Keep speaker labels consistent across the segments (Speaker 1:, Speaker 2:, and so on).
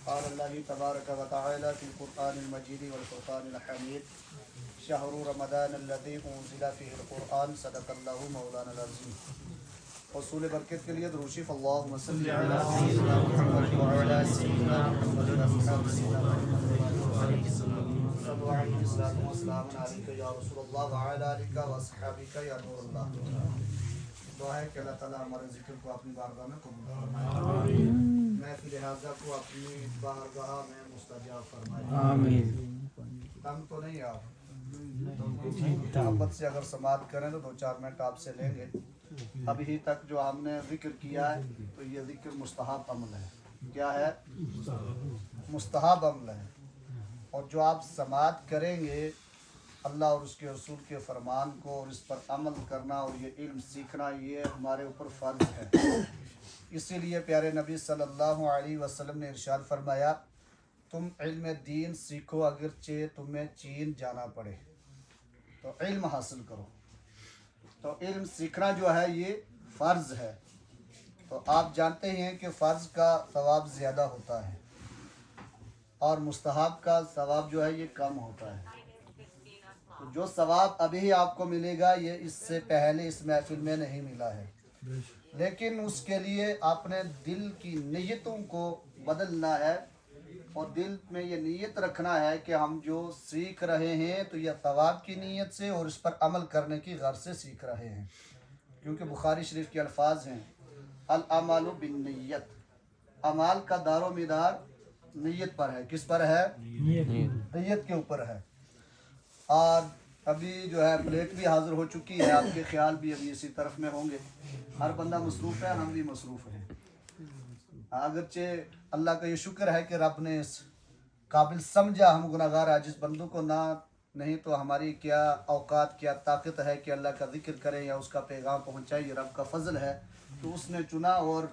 Speaker 1: قال الله تبارك وتعالى في القرآن المجيد والفرقان الحميد شهر رمضان الذي أنزل فيه القرآن صدق الله مولانا العظيم. حصول برکت کے لیے درود شریف اللهم صل علی سیدنا محمد وعلى سیدنا محمد واصحاب سیدنا محمد صلوا علیہ الصلوۃ والسلام علیک یا رسول اللہ وعلى آلک واصحابک یا نور اللہ. دعا ہے کہ اللہ تعالیٰ ہمارے ذکر کو اپنی بارگاہ میں قبول فرمائے، محفل حاضرہ کو اپنی بارگاہ میں مستجاب فرمائے. آمین. تنگ تو نہیں آپ محبت سے اگر سماعت کریں تو 2-4 منٹ آپ سے لیں گے. ابھی تک جو ہم نے ذکر کیا ہے تو یہ ذکر مستحب عمل ہے. کیا ہے؟ مستحب عمل ہے. اور جو آپ سماعت کریں گے اللہ اور اس کے رسول کے فرمان کو اور اس پر عمل کرنا اور یہ علم سیکھنا یہ ہمارے اوپر فرض ہے. اسی لیے پیارے نبی صلی اللہ علیہ وسلم نے ارشاد فرمایا تم علم دین سیکھو اگرچہ تمہیں چین جانا پڑے تو علم حاصل کرو. تو علم سیکھنا جو ہے یہ فرض ہے. تو آپ جانتے ہیں کہ فرض کا ثواب زیادہ ہوتا ہے اور مستحب کا ثواب جو ہے یہ کم ہوتا ہے. تو جو ثواب ابھی آپ کو ملے گا یہ اس سے پہلے اس محفل میں نہیں ملا ہے. لیکن اس کے لیے اپنے دل کی نیتوں کو بدلنا ہے اور دل میں یہ نیت رکھنا ہے کہ ہم جو سیکھ رہے ہیں تو یہ ثواب کی نیت سے اور اس پر عمل کرنے کی غرض سے سیکھ رہے ہیں. کیونکہ بخاری شریف کے الفاظ ہیں الاعمال بالنیت، اعمال کا دار و مدار نیت پر ہے. کس پر ہے؟ نیت کے اوپر ہے. اور ابھی جو ہے پلیٹ بھی حاضر ہو چکی ہے. آپ کے خیال بھی ابھی اسی طرف میں ہوں گے. ہر بندہ مصروف ہے، ہم بھی مصروف ہیں. اگرچہ اللہ کا یہ شکر ہے کہ رب نے اس قابل سمجھا ہم گناہگار عاجز بندوں کو نہیں تو ہماری کیا اوقات کیا طاقت ہے کہ اللہ کا ذکر کریں یا اس کا پیغام پہنچائیں. یہ رب کا فضل ہے. تو اس نے چنا اور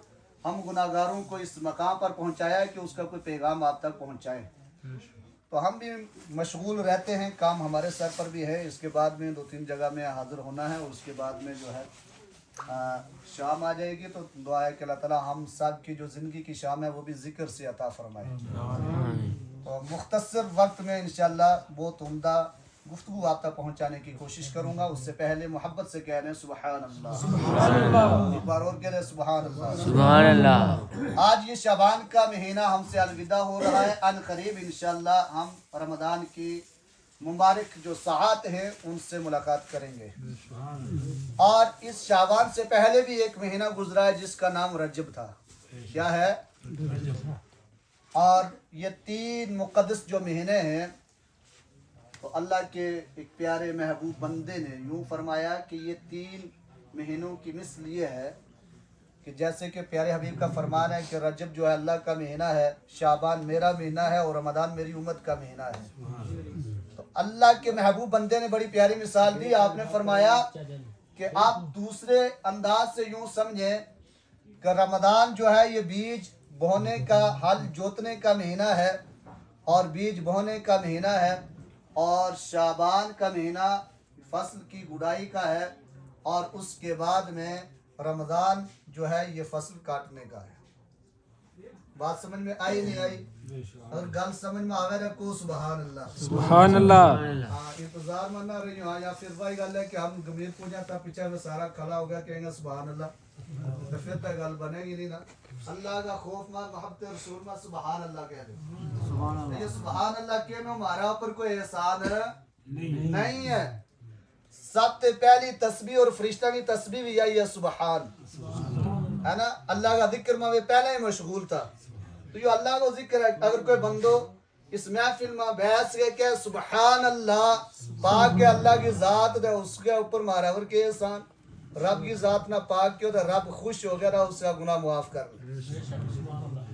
Speaker 1: ہم گناہگاروں کو اس مقام پر پہنچایا ہے کہ اس کا کوئی پیغام آپ تک پہنچائیں. تو ہم بھی مشغول رہتے ہیں، کام ہمارے سر پر بھی ہے. اس کے بعد میں 2-3 جگہ میں حاضر ہونا ہے اور اس کے بعد میں جو ہے شام آ جائے گی. تو دعا ہے کہ اللہ تعالیٰ ہم سب کی جو زندگی کی شام ہے وہ بھی ذکر سے عطا فرمائے. تو مختصر وقت میں انشاءاللہ بہت عمدہ گفتگو آپ تک پہنچانے کی کوشش کروں گا. اس سے پہلے محبت سے کہہ رہے ہیں سبحان اللہ. ایک بار اور کہہ رہے ہیں سبحان اللہ. سبحان اللہ. آج یہ شعبان کا مہینہ ہم سے الوداع ہو رہا ہے. ان قریب انشاءاللہ ہم رمضان کی مبارک جو ساعات ہیں ان سے ملاقات کریں گے. اور اس شعبان سے پہلے بھی ایک مہینہ گزرا ہے جس کا نام رجب تھا. کیا ہے؟ اور یہ 3 مقدس جو مہینے ہیں تو اللہ کے ایک پیارے محبوب بندے نے یوں فرمایا کہ یہ 3 مہینوں کی مثل یہ ہے کہ جیسے کہ پیارے حبیب کا فرمان ہے کہ رجب جو ہے اللہ کا مہینہ ہے، شعبان میرا مہینہ ہے اور رمضان میری امت کا مہینہ ہے. تو اللہ کے محبوب بندے نے بڑی پیاری مثال دی. آپ نے فرمایا کہ آپ دوسرے انداز سے یوں سمجھیں کہ رمضان جو ہے یہ بیج بونے کا ہل جوتنے کا مہینہ ہے اور بیج بونے کا مہینہ ہے، اور شعبان کا مہینہ فصل کی گڈائی کا ہے، اور اس کے بعد میں رمضان جو ہے یہ فصل کاٹنے کا ہے. بات سمجھ میں آئی نہیں آئی؟ اگر گل سمجھ میں آوے رکھو سبحان اللہ.
Speaker 2: سبحان اللہ.
Speaker 1: انتظار میں نہ رہی ہوں یا پھر وہی گل ہے کہ ہم گمبھیر پوجا تھا پیچھے میں سارا کھڑا ہو گیا کہیں گے سبحان اللہ تو پھر تو گل بنے گی نہیں نا. اللہ کا خوف مت محبت رسول مت سبحان اللہ کہہ دو. یہ سبحان اللہ کہنا ہمارا اوپر کوئی احسان نہیں ہے. سب سے پہلی تسبیح اور فرشتہ کی تسبیح بھی یہی ہے سبحان ہے نا. اللہ کا ذکر میں پہلے ہی مشغول تھا. تو یہ اللہ کا ذکر ہے. اگر کوئی بندو اس محفل میں بیعت کے کہ سبحان اللہ پاک کے اللہ کی ذات دے اس کے اوپر مارا ور کے احسان. رب کی ذات نہ پاک کیوں تو رب خوش ہو گیا نہ اس کا گناہ معاف کر لے.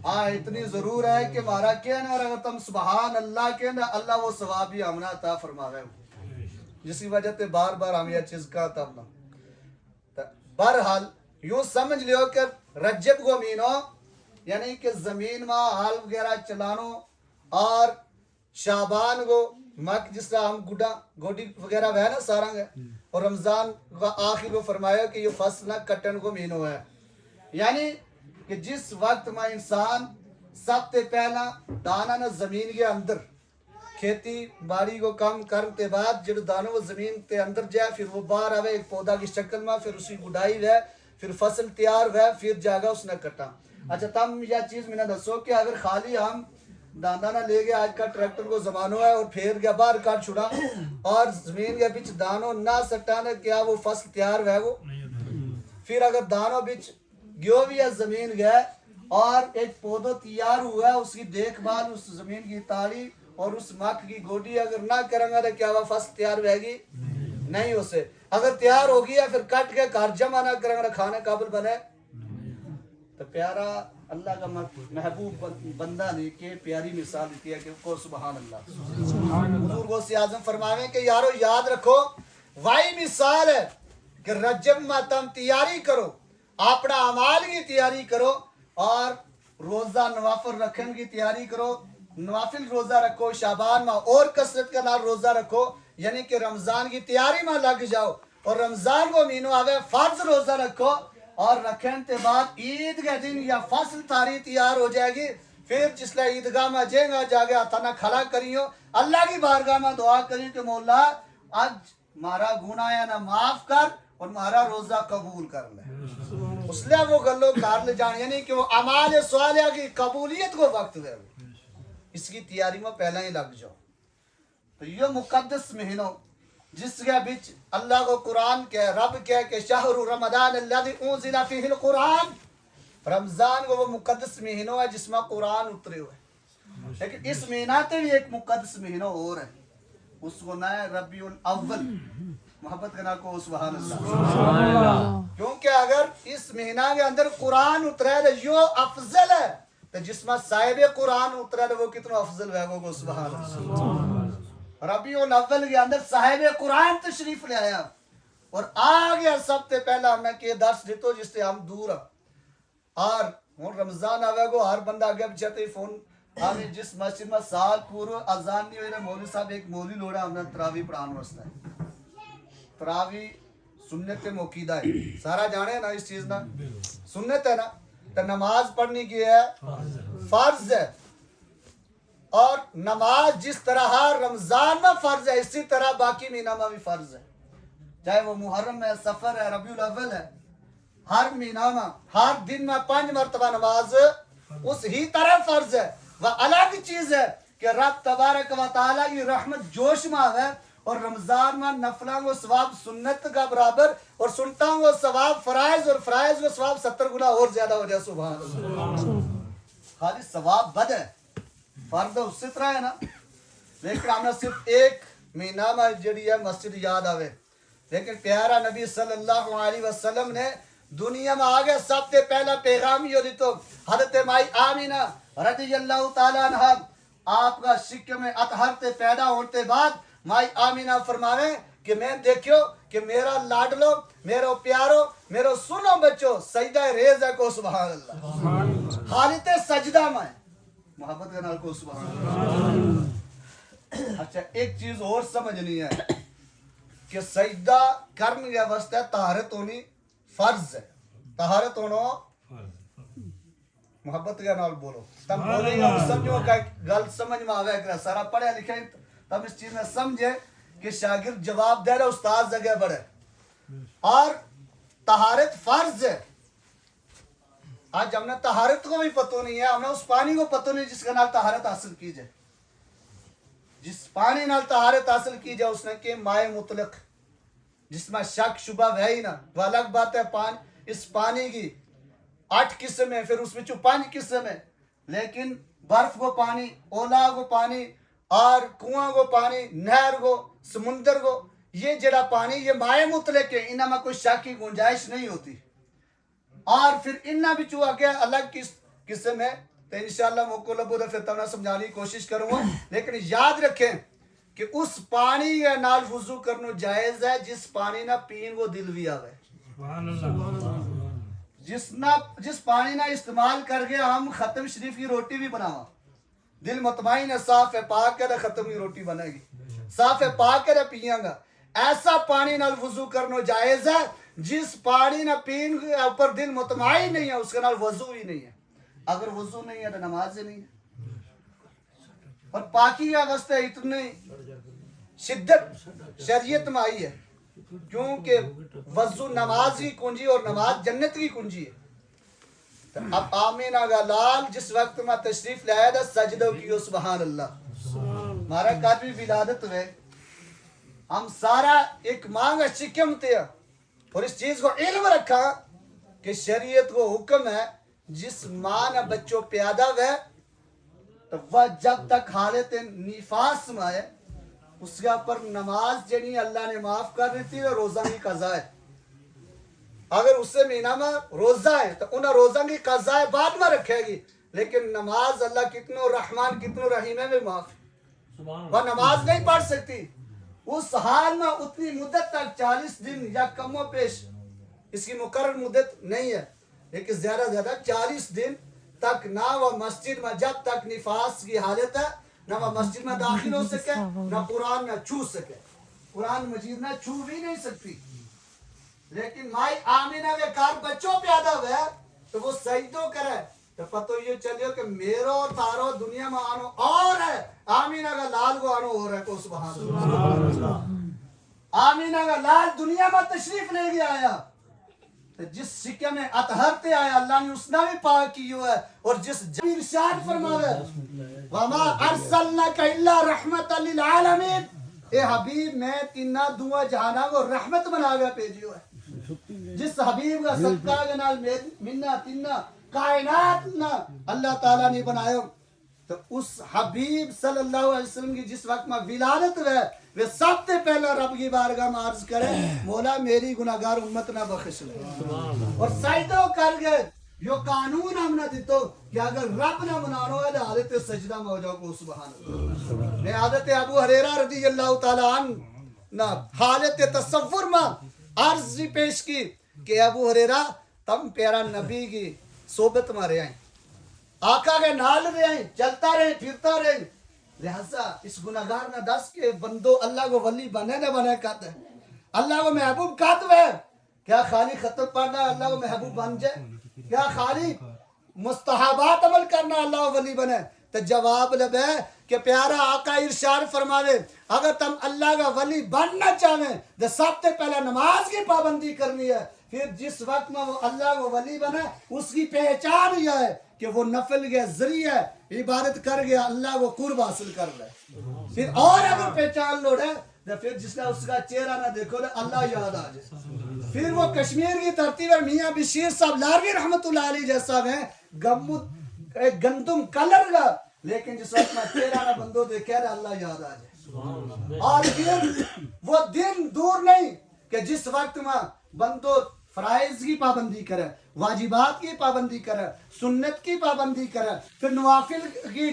Speaker 1: ہاں اتنی ضرور ہے کہ مارا کہنا اور اگر تم سبحان اللہ کہنا اللہ وہ ثواب بھی ہمنا عطا فرماوے. جس کی وجہ سے بار بار ہم یہ چیز کا تب نہ. بہرحال یوں سمجھ لیو کہ رجب کو مہینہ یعنی کہ زمین میں ہال وغیرہ چلانو، اور شعبان کو مک جس طرح ہم گوڈی وغیرہ ہے نا سارا گے، اور رمضان کا آخر کو فرمایا کہ یہ فصل نہ کٹن کو مہینہ ہے. یعنی کہ جس وقت میں انسان سب سے پہلا دانا نہ زمین کے اندر کھیتی باڑی کو کام کرنے بعد جب دانوں وہ زمین کے اندر جائے پھر وہ باہر آوے ایک پودا کی شکل میں پھر اس کی گڈائی ہے پھر فصل تیار ہے پھر جاگا اس نے کٹا. اچھا تم یہ چیز میں نے دسو کہ اگر خالی ہم دانا نہ لے گئے آج کا ٹریکٹر کو زمانہ ہے اور پھیر گیا باہر کاٹ چھڑا اور زمین کے بیچ دانوں نہ سٹانا کیا وہ فصل تیار ہے وہ. پھر اگر دانوں بیچ گیو بھی ہے زمین گئے اور ایک پودو تیار ہوا ہے اس کی دیکھ بھال اس زمین کی تاڑی اور اس مکھ کی گوڈی اگر نہ کریں گے تو کیا وہ فصل تیار رہے گی نہیں. اسے اگر تیار ہوگی یا پھر کٹ کے گھر جمع نہ کریں گے کھانے قابل بنے. تو پیارا اللہ کا محبوب بندہ نے کہ پیاری مثال دی ہے کہ کو سبحان اللہ. حضور غوث اعظم فرماویں کہ یارو یاد رکھو وہی مثال ہے کہ رجب میں تم تیاری کرو اپنا اعمال کی تیاری کرو اور روزہ نوافل رکھنے کی تیاری کرو. نوافل روزہ رکھو شعبان میں اور کثرت کے نال روزہ رکھو یعنی کہ رمضان کی تیاری میں لگ جاؤ اور رمضان کو مہینوں آوے فرض روزہ رکھو اور رکھنے کے بعد عید کے دن یا فصل تاری تیار ہو جائے گی پھر جس لئے عیدگاہ میں جائیں گا جاگے اتنا کھلا کریو اللہ کی بارگاہ میں دعا کریو کہ مولا آج مارا گناہ ہے نہ معاف کر اور مارا روزہ قبول کر لے. اس لئے وہ گلو کار لے جان یعنی کہ وہ اعمال صالحہ کی قبولیت کو وقت دے اس کی تیاری میں پہلے ہی لگ جاؤ. تو یہ مقدس مہینوں جس کے بیچ اللہ کو قرآن کے رب کے کہ شہر رمضان الذی انزل فیہ القرآن رمضان کو وہ مقدس مہینوں ہے جس میں قرآن اترے ہوئے. لیکن اس مہینہ تے بھی ایک مقدس مہینوں اور ہے اس کو نہ ہے ربیع الاول. محبت کرنا کو سبحان اللہ. کیونکہ اگر اس مہینہ کے اندر قرآن اترے تو یہ افضل ہے تو جس میں صاحب قرآن اترے تو وہ کتنا افضل ہے وہ سبحان اللہ. ربیع الاول کے اندر صاحب قرآن تشریف لے آیا اور آگے سب سے پہلا ہم نے کہ درس دیتو جس سے ہم دور ہیں اور رمضان آوے گو ہر بندہ آگے بچاتے فون ہمیں جس مسجد میں سال پورو اذان نہیں ہوئی مولوی صاحب ایک مولوی لوڑا ہم نے تراوی پڑھان واسطے ہے. تراوی سنت موقیدہ ہے سارا جانے نا اس چیز نا سنت ہے نا تو نماز پڑھنی کی ہے فرض ہے اور نماز جس طرح رمضان میں فرض ہے اسی طرح باقی مہینہ میں بھی فرض ہے چاہے وہ محرم ہے سفر ہے ربیع الاول ہے ہر مہینہ میں ہر دن میں 5 مرتبہ نماز اس ہی طرح فرض ہے. وہ الگ چیز ہے کہ رب تبارک و تعالیٰ کی رحمت جوش میں ہے اور رمضان میں نفلوں کو ثواب سنت کا برابر اور سنتوں کو ثواب فرائض اور فرائض کو ثواب 70 گنا اور زیادہ ہو جائے. سبحان اللہ. خالی ثواب بد ہے فرض اس طرح ہے نا لیکن ہم نے صرف ایک مہینہ میں جڑی ہے مسجد یاد آوے لیکن پیارا نبی صلی اللہ علیہ وسلم نے دنیا میں آگے سب سے پہلا پیغام یہ دی تو حضرت مائی آمینہ رضی اللہ تعالیٰ عنہ آپ کا شکم میں اطہر سے پیدا ہوتے بعد مائی آمینہ فرماویں کہ میں دیکھو کہ میرا لاڈلو میرا پیارو میرا سنو بچو سجدہ ریز ہے کو سبحان اللہ حالت سجدہ میں محبت کا نال کو سبحان اللہ. اچھا ایک چیز اور سمجھنی ہے کہ سجدہ کرنے کے واسطے طہارت ہونی فرض ہے. طہارت ہونا محبت کا نال بولو تم بولے گا سمجھو کہ گل سمجھ میں آوے کرا سارا پڑھے لکھے تم اس چیز میں سمجھے کہ شاگرد جواب دے رہا استاد جگہ بڑھے اور طہارت فرض ہے. آج ہم نے طہارت کو بھی پتہ نہیں ہے ہمیں اس پانی کو پتہ نہیں جس کا نال طہارت حاصل کی جائے جس پانی نال طہارت حاصل کی جائے اس نے کہ مائے مطلق جس میں شک شبہ ہے ہی نا وہ الگ بات ہے. اس پانی کی 8 قسم ہے پھر اس میں 5 قسم ہے لیکن برف کو پانی اولا کو پانی اور کنواں کو پانی نہر کو سمندر کو یہ جڑا پانی یہ مائے مطلق ہے انہاں میں کوئی شک کی گنجائش نہیں ہوتی اور پھر انہاں بچوں آگے الگ قسم ہے تو انشاءاللہ موقع لبو تو پھر تمہیں سمجھانے کی کوشش کروں گا لیکن یاد رکھیں کہ اس پانی کے نال وضو کرنا جائز ہے جس پانی نہ پین کو دل بھی آوے جس پانی نہ استعمال کر کے ہم ختم شریف کی روٹی بھی بناوا دل مطمئن ہے صاف ہے پاک ہے ختم کی روٹی بنے گی صاف ہے پاک ہے پیاں گا ایسا پانی نال وضو کرنا جائز ہے جس پانی نہ پین کے اوپر دل مطمئن نہیں ہے اس کے نال وضو ہی نہیں ہے. اگر وضو نہیں ہے تو نماز ہی نہیں ہے. اور پاکی کا واسطے اتنی شدت شریعت میں آئی ہے کیونکہ وضو نماز کی کنجی اور نماز جنت کی کنجی ہے. تو اب آمینہ کا لال جس وقت میں تشریف لائے تھا سجدہ کیو سبحان اللہ. ہمارا قلبی ولادت ہے ہم سارا ایک مانگ شکم تھے اور اس چیز کو علم رکھا کہ شریعت کو حکم ہے جس ماں نے بچوں پیدا ہوئے تو وہ جب تک حالت نفاس میں آئے اس کے اوپر نماز جنی اللہ نے معاف کر دیتی ہے روزہ کی قضا ہے. اگر اس سے مہینہ میں روزہ ہے تو انہیں روزہ کی قضا بعد میں رکھے گی لیکن نماز اللہ کتنوں رحمان کتنوں رحیم ہے معاف. وہ نماز نہیں پڑھ سکتی اس حال میں اتنی مدت تک 40 دن یا کم و بیش اس کی مقرر مدت نہیں ہے لیکن زیادہ سے زیادہ 40 دن تک نہ وہ مسجد میں جب تک نفاس کی حالت ہے نہ وہ مسجد میں داخل ہو سکے نہ قرآن نہ چھو سکے. قرآن مجید نہ چھو بھی نہیں سکتی. لیکن مائی آمینہ کے کار بچوں پیدا ہوئے تو وہ سجدوں کرے تو پتہ یہ چلیو کہ میرو تارو دنیا میں آنو اور ہے آمینہ کا لال کو آنو ہو رہا ہے کو سبحان اللہ. آمینہ کا لال دنیا میں تشریف لے گیا آیا تو جس سکے میں اطہرتے آیا اللہ نے اس نے بھی پاک کیو ہے اور جس جبیر ارشاد فرماوے وما ارسلناک الا رحمتا للعالمین اے حبیب میں تینا دعا جہانا کو رحمت بنا گیا بھیجیو ہے. جس حبیب کا صدقہ کے نال منا تینا کائنات نہ اللہ تعالیٰ نے بنایا تو اس حبیب صلی اللہ علیہ وسلم کی جس وقت میں ولادت ہوئے وہ سب سے پہلا رب کی بارگاہ میں عرض کرے مولا میری گناہگار امت نہ بخش لے اور سجدہ کر گئے یہ قانون ہم نے دیتو کہ اگر رب نہ منانو ہے تو حالت سجدہ میں ہو جاؤ کو سبحان اللہ. میں حضرت ابو ہریرہ رضی اللہ تعالیٰ عنہ حالت تصور میں عرض پیش کی کہ ابو ہریرہ تم پیارا نبی کی صحبت میں رہے ہیں آقا کے نال رہے ہیں چلتا رہے پھرتا رہے لہذا اس گناہگار نہ دس کے بندو اللہ کو ولی بنے نہ بنے کہتے ہیں اللہ کو محبوب کہتے ہیں کیا خالی خطب پڑھنا اللہ کو محبوب بن جائے کیا خالی مستحبات عمل کرنا اللہ کو ولی بنے تو جواب لبے کہ پیارا آقا ارشاد فرماوے اگر تم اللہ کا ولی بننا چاہیں تو سب سے پہلے نماز کی پابندی کرنی ہے. پھر جس وقت میں وہ اللہ کو ولی بنے اس کی پہچان یہ ہے کہ وہ نفل کے ذریعے عبادت کر گیا اللہ کو قرب حاصل کر لے. پھر اور اگر پہچان لوڑے تو پھر جس نے اس کا چہرہ نہ دیکھو تو اللہ یاد آ جائے. پھر وہ کشمیر کی دھرتی پر میاں بشیر صاحب لاروی رحمت اللہ علیہ جیسا ہے گندم کلر کا لیکن جس وقت میں چہرہ نہ بندو دیکھے تو اللہ یاد آ جائے. اور پھر وہ دن دور نہیں کہ جس وقت میں بندو فرائض کی پابندی کرے واجبات کی پابندی کرے سنت کی پابندی کرے پھر نوافل کی